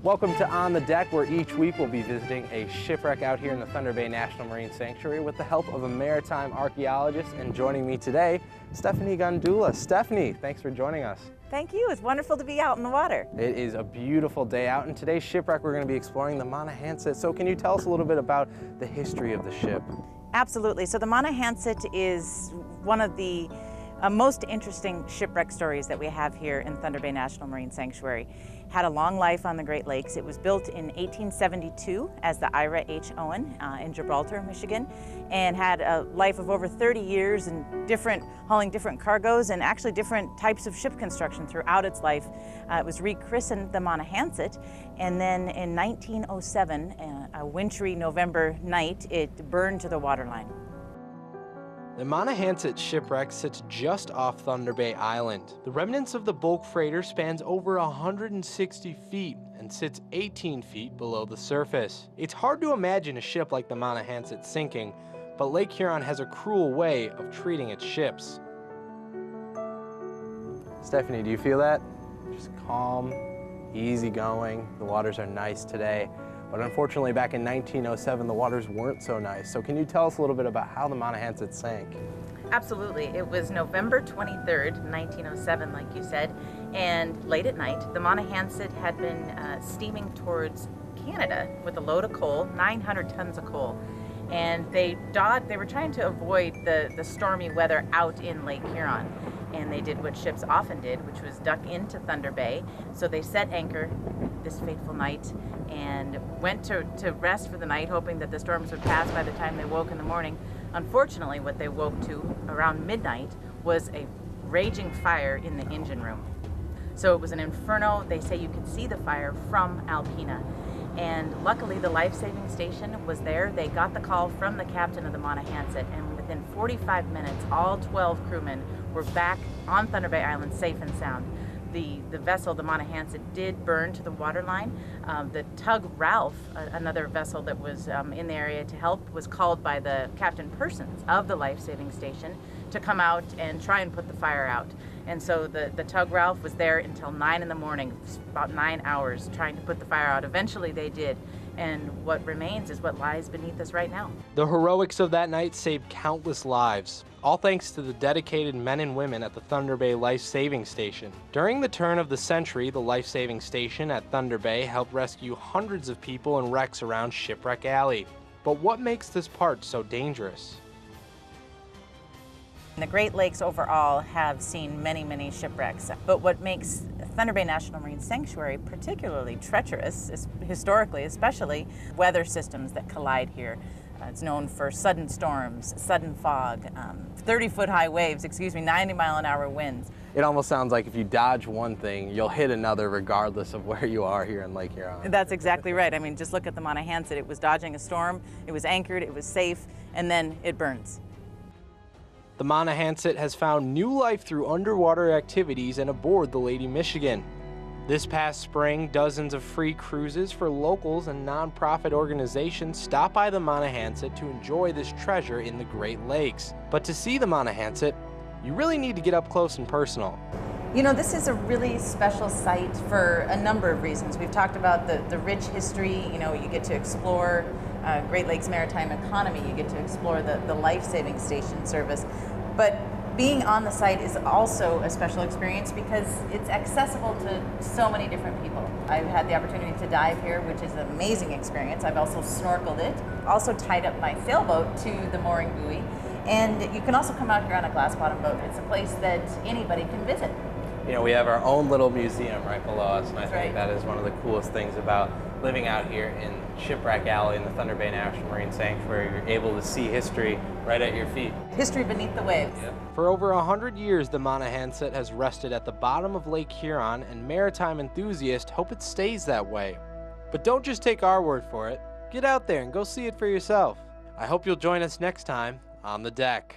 Welcome to On the Deck, where each week we'll be visiting a shipwreck out here in the Thunder Bay National Marine Sanctuary with the help of a maritime archaeologist. And joining me today, Stephanie Gandulla. Stephanie, thanks for joining us. Thank you. It's wonderful to be out in the water. It is a beautiful day out, and today's shipwreck we're going to be exploring the Monohansett. So can you tell us a little bit about the history of the ship? Absolutely. So the Monohansett is one of the most interesting shipwreck stories that we have here in Thunder Bay National Marine Sanctuary. Had a long life on the Great Lakes. It was built in 1872 as the Ira H. Owen in Gibraltar, Michigan, and had a life of over 30 years and hauling different cargoes and actually different types of ship construction throughout its life. It was rechristened the Monohansett, and then in 1907, a wintry November night, it burned to the waterline. The Monohansett shipwreck sits just off Thunder Bay Island. The remnants of the bulk freighter spans over 160 feet and sits 18 feet below the surface. It's hard to imagine a ship like the Monohansett sinking, but Lake Huron has a cruel way of treating its ships. Stephanie, do you feel that? Just calm, easygoing. The waters are nice today. But unfortunately, back in 1907, the waters weren't so nice. So can you tell us a little bit about how the Monohansett sank? Absolutely. It was November 23rd, 1907, like you said, and late at night, the Monohansett had been steaming towards Canada with a load of coal, 900 tons of coal. And they were trying to avoid the stormy weather out in Lake Huron. And they did what ships often did, which was duck into Thunder Bay. So they set anchor this fateful night and went to rest for the night, hoping that the storms would pass by the time they woke in the morning. Unfortunately, what they woke to around midnight was a raging fire in the engine room. So it was an inferno. They say you could see the fire from Alpena. And luckily, the life-saving station was there. They got the call from the captain of the Monohansett, and within 45 minutes, all 12 crewmen were back on Thunder Bay Island, safe and sound. The vessel, the Monohansett, did burn to the waterline. The tug Ralph, another vessel that was in the area to help, was called by the Captain Persons of the life-saving station to come out and try and put the fire out. And so the tug Ralph was there until 9 in the morning, about 9 hours, trying to put the fire out. Eventually they did. And what remains is what lies beneath us right now. The heroics of that night saved countless lives, all thanks to the dedicated men and women at the Thunder Bay Life Saving Station. During the turn of the century, the Life Saving Station at Thunder Bay helped rescue hundreds of people in wrecks around Shipwreck Alley. But what makes this part so dangerous? The Great Lakes overall have seen many, many shipwrecks, but what makes Thunder Bay National Marine Sanctuary particularly treacherous, historically especially, weather systems that collide here. It's known for sudden storms, sudden fog, 30-foot high waves, 90-mile-an-hour winds. It almost sounds like if you dodge one thing, you'll hit another regardless of where you are here in Lake Huron. That's exactly right. I mean, just look at the Monohansett. It was dodging a storm, it was anchored, it was safe, and then it burns. The Monohansett has found new life through underwater activities and aboard the Lady Michigan. This past spring, dozens of free cruises for locals and nonprofit organizations stopped by the Monohansett to enjoy this treasure in the Great Lakes. But to see the Monohansett, you really need to get up close and personal. You know, this is a really special site for a number of reasons. We've talked about the rich history. You know, you get to explore Great Lakes maritime economy, you get to explore the life-saving station service. But being on the site is also a special experience because it's accessible to so many different people. I've had the opportunity to dive here, which is an amazing experience. I've also snorkeled it, also tied up my sailboat to the mooring buoy. And you can also come out here on a glass bottom boat. It's a place that anybody can visit. You know, we have our own little museum right below us, and I think that is one of the coolest things about living out here in Shipwreck Alley in the Thunder Bay National Marine Sanctuary. You're able to see history right at your feet. History beneath the waves. Yep. For over 100 years, the Monohansett has rested at the bottom of Lake Huron, and maritime enthusiasts hope it stays that way. But don't just take our word for it. Get out there and go see it for yourself. I hope you'll join us next time on the deck.